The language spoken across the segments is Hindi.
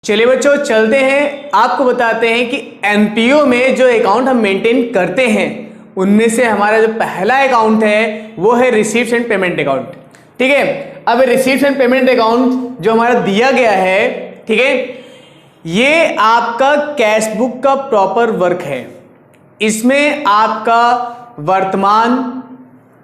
चलिए बच्चों चलते हैं, आपको बताते हैं कि एनपीओ में जो अकाउंट हम मेंटेन करते हैं उनमें से हमारा जो पहला अकाउंट है वो है रिसीव्स एंड पेमेंट अकाउंट। ठीक है, अब रिसीव्स एंड पेमेंट अकाउंट जो हमारा दिया गया है, ठीक है, ये आपका कैश बुक का प्रॉपर वर्क है। इसमें आपका वर्तमान,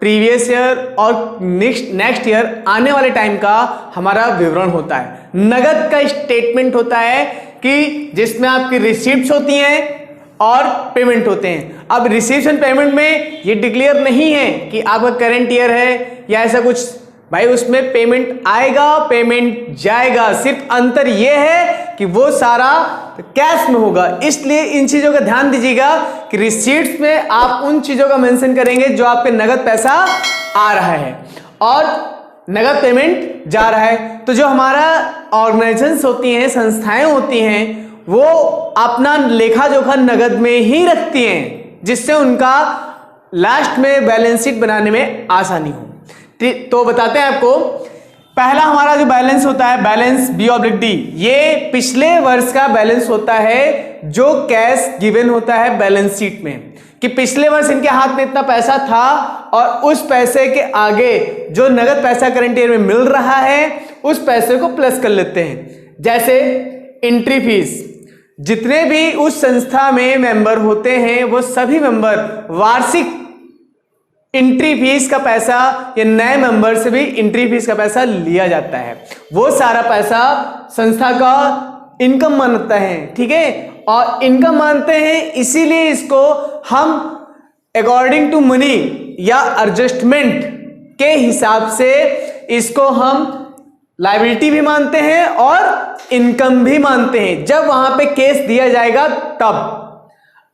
प्रीवियस ईयर और नेक्स्ट ईयर आने वाले टाइम का हमारा विवरण होता है। नगद का स्टेटमेंट होता है कि जिसमें आपकी रिसीप्ट्स होती हैं और पेमेंट होते हैं। अब रिसीप्ट्स एंड पेमेंट में ये डिक्लेयर नहीं है कि आपका करंट ईयर है या ऐसा कुछ, भाई उसमें पेमेंट आएगा पेमेंट जाएगा, सिर्फ अंतर यह है कि वो सारा कैश में होगा। इसलिए इन चीजों का ध्यान दीजिएगा कि रिसीट्स में आप उन चीजों का मेंशन करेंगे जो आपके नगद पैसा आ रहा है और नगद पेमेंट जा रहा है। तो जो हमारा ऑर्गेनाइजेशंस होती हैं, संस्थाएं होती हैं, वो अपना लेखा जोखा नगद में ही रखती हैं जिससे उनका लास्ट में बैलेंस शीट बनाने में आसानी हो। तो बताते हैं आपको, पहला हमारा जो बैलेंस होता है बैलेंस B/D, ये पिछले वर्ष का बैलेंस होता है जो कैश गिवन होता है बैलेंस शीट में कि पिछले वर्ष इनके हाथ में इतना पैसा था और उस पैसे के आगे जो नगद पैसा करंट ईयर में मिल रहा है उस पैसे को प्लस कर लेते हैं। जैसे एंट्री फीस, जितने भी उस संस्था में मेंबर होते हैं वो सभी मेंबर वार्षिक एंट्री फीस का पैसा या नए मेंबर से भी एंट्री फीस का पैसा लिया जाता है। वो सारा पैसा संस्था का इनकम मानता है, ठीक है, और इनकम मानते हैं इसीलिए इसको हम अकॉर्डिंग टू मनी या एडजस्टमेंट के हिसाब से इसको हम लायबिलिटी भी मानते हैं और इनकम भी मानते हैं जब वहां पे केस दिया जाएगा तब।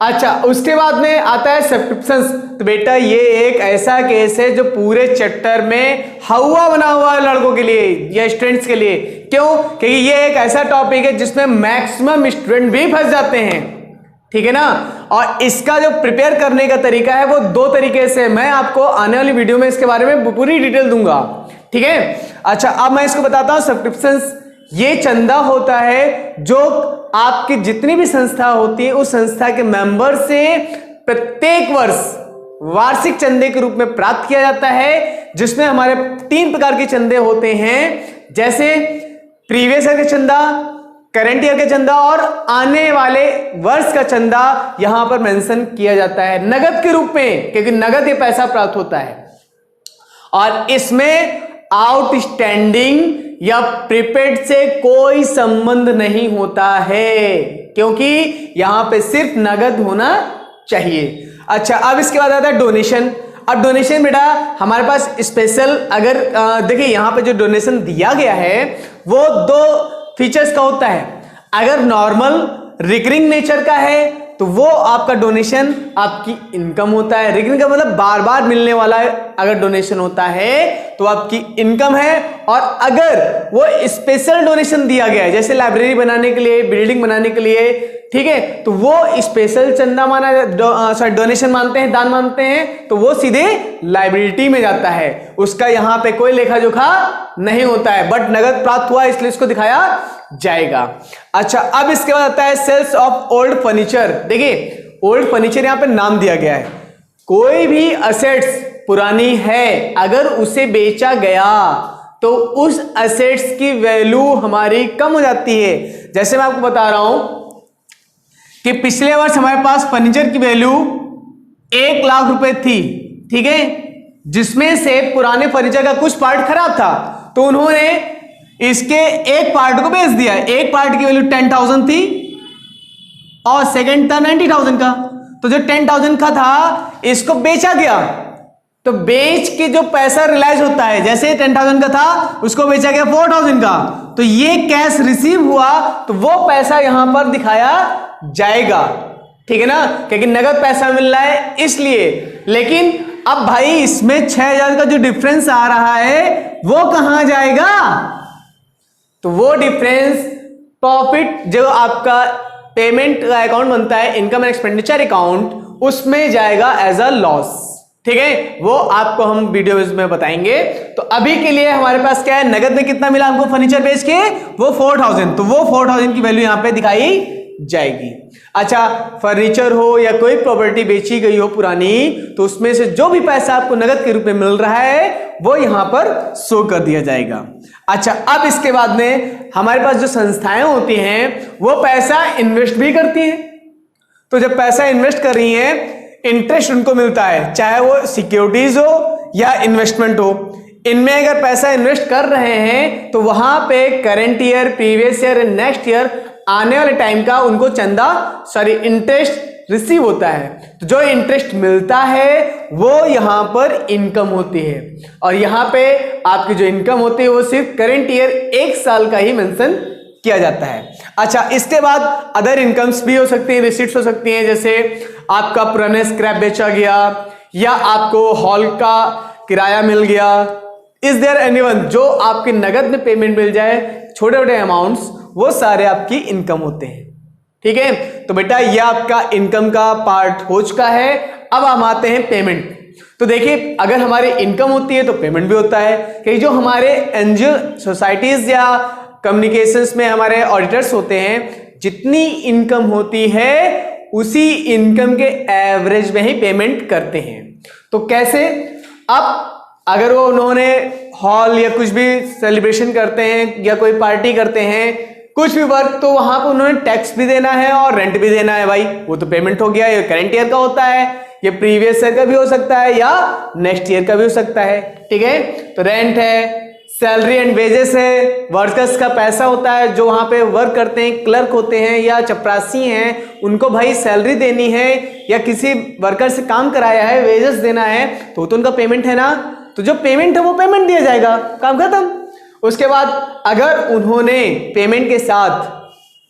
अच्छा, उसके बाद में आता है सब्सक्रिप्शंस। तो बेटा ये एक ऐसा केस है जो पूरे चैप्टर में हवा बना हुआ है लड़कों के लिए या स्टूडेंट्स के लिए। क्यों? क्योंकि ये एक ऐसा टॉपिक है जिसमें मैक्सिमम स्टूडेंट भी फंस जाते हैं, ठीक है ना। और इसका जो प्रिपेयर करने का तरीका है वो दो तरीके से, मैं आपको आने वाली वीडियो में इसके बारे में पूरी डिटेल दूंगा, ठीक है। अच्छा, अब मैं इसको बताता हूं। सब्सक्रिप्शंस ये चंदा होता है जो आपकी जितनी भी संस्था होती है उस संस्था के मेंबर से प्रत्येक वर्ष वार्षिक चंदे के रूप में प्राप्त किया जाता है, जिसमें हमारे 3 प्रकार के चंदे होते हैं, जैसे प्रीवियस ईयर का चंदा, करंट ईयर का चंदा और आने वाले वर्ष का चंदा यहां पर मेंशन किया जाता है नगद के रूप में, क्योंकि नगद ये पैसा प्राप्त होता है। और इसमें आउटस्टैंडिंग या प्रीपेड से कोई संबंध नहीं होता है, क्योंकि यहां पे सिर्फ नगद होना चाहिए। अच्छा, अब इसके बाद आता है डोनेशन। अब डोनेशन बेटा हमारे पास स्पेशल, अगर देखिए यहां पे जो डोनेशन दिया गया है वो 2 फीचर्स का होता है। अगर नॉर्मल रिकरिंग नेचर का है तो वो आपका डोनेशन आपकी इनकम होता है। रिकरिंग का मतलब बार बार मिलने वाला अगर डोनेशन होता है तो आपकी इनकम है। और अगर वो स्पेशल डोनेशन दिया गया है जैसे लाइब्रेरी बनाने के लिए, बिल्डिंग बनाने के लिए, ठीक है, तो वो स्पेशल चंदा माना, डोनेशन मानते हैं, दान मानते हैं, तो वो सीधे लाइबिलिटी में जाता है, उसका यहां पे कोई लेखा जोखा नहीं होता है, बट नगद प्राप्त हुआ इसलिए इसको दिखाया जाएगा। अच्छा, अब इसके बाद आता है सेल्स ऑफ ओल्ड फर्नीचर। देखिए ओल्ड फर्नीचर यहां पे नाम दिया गया है। कोई भी असेट्स पुरानी है अगर उसे बेचा गया तो उस असेट्स की वैल्यू हमारी कम हो जाती है। जैसे मैं आपको बता रहा हूं कि पिछले वर्ष हमारे पास फर्नीचर की वैल्यू 1 लाख रुपए थी, ठीक है, जिसमें से पुराने फर्नीचर का कुछ पार्ट खराब था तो उन्होंने इसके एक पार्ट को बेच दिया। एक पार्ट की वैल्यू 10,000 थी और सेकंड था 90,000 का, तो जो 10,000 का था इसको बेचा गया। तो बेच के जो पैसा रियलाइज होता है, जैसे 10,000 का था उसको बेचा गया 4,000 का, तो ये कैश रिसीव हुआ तो वो पैसा यहां पर दिखाया जाएगा, ठीक है ना, क्योंकि नगद पैसा मिल रहा है इसलिए। लेकिन अब भाई इसमें 6,000 का जो डिफरेंस आ रहा है वो कहां जाएगा? तो वो डिफरेंस प्रॉफिट जो आपका पेमेंट का अकाउंट बनता है, इनकम एंड एक्सपेंडिचर अकाउंट, उसमें जाएगा एज अ लॉस, ठीक है, वो आपको हम वीडियो में बताएंगे। तो अभी के लिए हमारे पास क्या है, नगद में कितना मिला हमको फर्नीचर बेच के, वो 4000, तो वो 4000 की वैल्यू यहां पे दिखाई जाएगी। अच्छा, फर्नीचर हो या कोई प्रॉपर्टी बेची गई हो पुरानी, तो उसमें से जो भी पैसा आपको नगद के रूप में मिल रहा है वो यहां पर शो कर दिया जाएगा। अच्छा, अब इसके बाद में हमारे पास जो संस्थाएं होती हैं वो पैसा इन्वेस्ट भी करती हैं। तो जब पैसा इन्वेस्ट कर रही हैं, इंटरेस्ट उनको मिलता है, चाहे वो सिक्योरिटीज हो या इन्वेस्टमेंट हो। इनमें अगर पैसा इन्वेस्ट कर रहे हैं तो वहां पे current year, previous year, next year आने वाले टाइम का उनको इंटरेस्ट रिसीव होता है। तो जो इंटरेस्ट मिलता है वो यहां पर इनकम होती है, और यहां पे आपकी जो इनकम होती है वो सिर्फ करंट ईयर 1 साल का ही मेंशन किया जाता है। अच्छा, इसके बाद अदर इनकम्स भी हो सकती हैं, रिसीट्स हो सकती हैं, जैसे आपका पुराने स्क्रैप बेचा गया या आपको हॉल का किराया मिल गया। इज देयर एनीवन, जो आपकी नगद में पेमेंट मिल जाए, छोटे छोटे अमाउंट्स, वो सारे आपकी इनकम होते हैं। ठीक है, तो बेटा ये आपका इनकम का पार्ट हो चुका है। अब हम आते हैं पेमेंट। तो देखिए, अगर हमारी इनकम होती है तो पेमेंट भी होता है। कि जो हमारे एनजीओ, सोसाइटीज या कम्युनिकेशंस में हमारे ऑडिटर्स होते हैं, जितनी इनकम होती है उसी इनकम के एवरेज में ही पेमेंट करते हैं। तो कैसे, अब अगर वो उन्होंने हॉल या कुछ भी सेलिब्रेशन करते हैं या कोई पार्टी करते हैं, कुछ भी वर्क, तो वहां पर उन्होंने टैक्स भी देना है और रेंट भी देना है भाई, वो तो पेमेंट हो गया। ये करंट ईयर का होता है, ये प्रीवियस ईयर का भी हो सकता है या नेक्स्ट ईयर का भी हो सकता है। ठीक है, तो रेंट है, सैलरी एंड वेजेस है, वर्कर्स का पैसा होता है जो वहां पे वर्क करते हैं, क्लर्क होते हैं या चपरासी हैं, उनको भाई सैलरी देनी है, या किसी वर्कर से काम कराया है, वेजेस देना है, तो उनका पेमेंट है ना। तो जो पेमेंट है वो पेमेंट दिया जाएगा, काम खत्म। उसके बाद अगर उन्होंने पेमेंट के साथ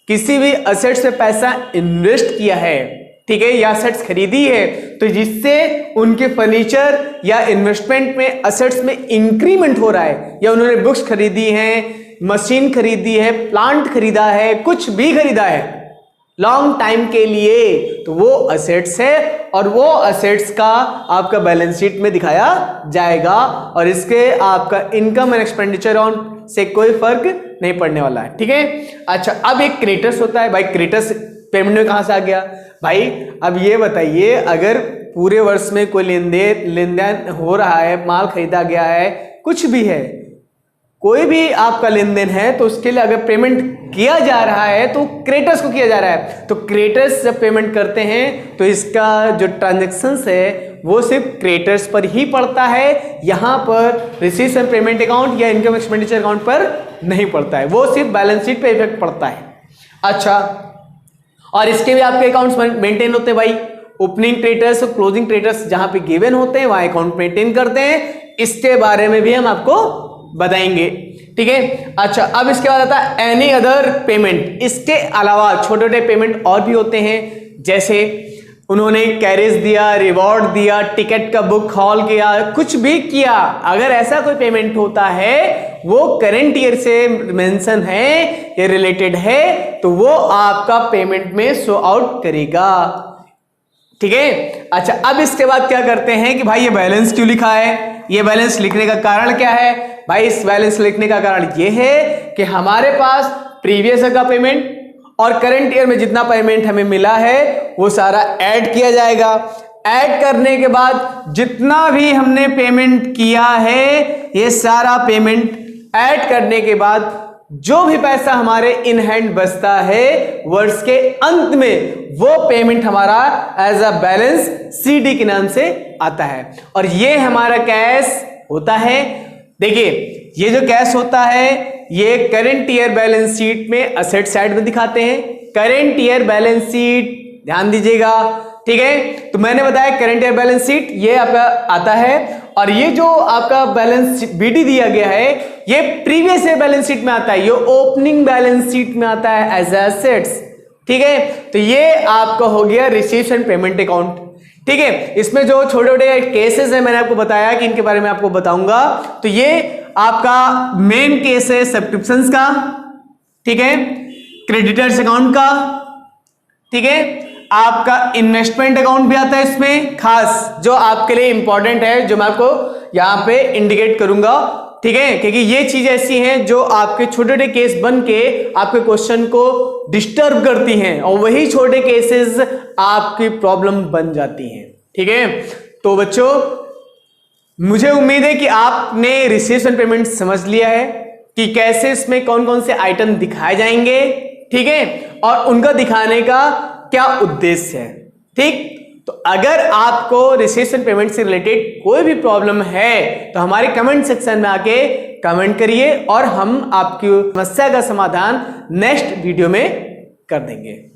किसी भी असेट्स में पैसा इन्वेस्ट किया है, ठीक है, या असेट्स खरीदी है, तो जिससे उनके फर्नीचर या इन्वेस्टमेंट में असेट्स में इंक्रीमेंट हो रहा है, या उन्होंने बुक्स खरीदी हैं, मशीन खरीदी है, प्लांट खरीदा है, कुछ भी खरीदा है लॉन्ग टाइम के लिए, तो वो असेट्स है, और वो असेट्स का आपका बैलेंस शीट में दिखाया जाएगा, और इसके आपका इनकम एंड एक्सपेंडिचर अकाउंट से कोई फर्क नहीं पड़ने वाला है। ठीक है, अच्छा, अब एक क्रेडिटर्स होता है भाई। क्रेडिटर्स पेमेंट में कहां से आ गया भाई? अब ये बताइए, अगर पूरे वर्ष में कोई लेन देन हो रहा है, माल खरीदा गया है, कुछ भी है, कोई भी आपका लेन देन है, तो उसके लिए अगर पेमेंट किया जा रहा है तो क्रेडिटर्स को किया जा रहा है। तो क्रेडिटर्स जब पेमेंट करते हैं तो इसका जो ट्रांजैक्शंस है वो सिर्फ क्रेडिटर्स पर ही पड़ता है, यहां पर रिसीव्स एंड पेमेंट अकाउंट या इनकम एक्सपेंडिचर अकाउंट पर नहीं पड़ता है, वो सिर्फ बैलेंस शीट पे इफेक्ट पड़ता है। अच्छा, और इसके भी आपके अकाउंट्स मेंटेन होते हैं भाई। ओपनिंग क्रेडिटर्स और क्लोजिंग क्रेडिटर्स जहां पे गिवन होते हैं वहां अकाउंट मेंटेन करते हैं, इसके बारे में भी हम आपको बताएंगे। ठीक है, अच्छा, अब इसके बाद आता है एनी अदर पेमेंट। इसके अलावा छोटे छोटे पेमेंट और भी होते हैं, जैसे उन्होंने कैरेज दिया, रिवॉर्ड दिया, टिकट का बुक हॉल किया, कुछ भी किया, अगर ऐसा कोई पेमेंट होता है वो करंट ईयर से मेंशन है या रिलेटेड है, तो वो आपका पेमेंट में शो आउट करेगा। ठीक है, अच्छा, अब इसके बाद क्या करते हैं कि भाई ये बैलेंस क्यों लिखा है, ये बैलेंस लिखने का कारण क्या है भाई? इस बैलेंस लिखने का कारण ये है कि हमारे पास प्रीवियस ईयर का पेमेंट और करंट ईयर में जितना पेमेंट हमें मिला है वो सारा ऐड किया जाएगा। ऐड करने के बाद जितना भी हमने पेमेंट किया है, ये सारा पेमेंट ऐड करने के बाद जो भी पैसा हमारे इन हैंड बचता है वर्ष के अंत में, वो पेमेंट हमारा एज अ बैलेंस सीडी के नाम से आता है, और ये हमारा कैश होता है। देखिए, ये जो कैश होता है ये करंट ईयर बैलेंस शीट में असेट साइड में दिखाते हैं। करंट ईयर बैलेंस शीट, ध्यान दीजिएगा, ठीक है। तो मैंने बताया करंट ईयर बैलेंस शीट ये आपका आता है, और ये जो आपका बैलेंस बीडी दिया गया है ये प्रीवियस ईयर बैलेंस शीट में आता है, ये ओपनिंग बैलेंस शीट में आता है एज एसेट्स। ठीक है, तो ये आपका हो गया रिसीव्स एंड पेमेंट अकाउंट। ठीक है, इसमें जो छोटे छोटे केसेस हैं मैंने आपको बताया कि इनके बारे में आपको बताऊंगा। तो ये आपका मेन केस है सब्सक्रिप्शंस का, ठीक है, क्रेडिटर्स अकाउंट का, ठीक है। आपका इन्वेस्टमेंट अकाउंट भी आता है इसमें, खास जो आपके लिए इंपॉर्टेंट है, जो मैं आपको यहां पे इंडिकेट करूंगा, ठीक है, क्योंकि ये चीज ऐसी हैं जो आपके छोटे छोटे केस बन के आपके क्वेश्चन को डिस्टर्ब करती हैं और वही छोटे केसेस आपकी प्रॉब्लम बन जाती हैं, ठीक है। तो बच्चों, मुझे उम्मीद है कि आपने रिसीव्स एंड पेमेंट समझ लिया है कि कैसे इसमें कौन कौन से आइटम दिखाए जाएंगे, ठीक है, और उनका दिखाने का क्या उद्देश्य है, ठीक। तो अगर आपको रिसीव्स एंड पेमेंट से रिलेटेड कोई भी प्रॉब्लम है तो हमारे कमेंट सेक्शन में आके कमेंट करिए और हम आपकी समस्या का समाधान नेक्स्ट वीडियो में कर देंगे।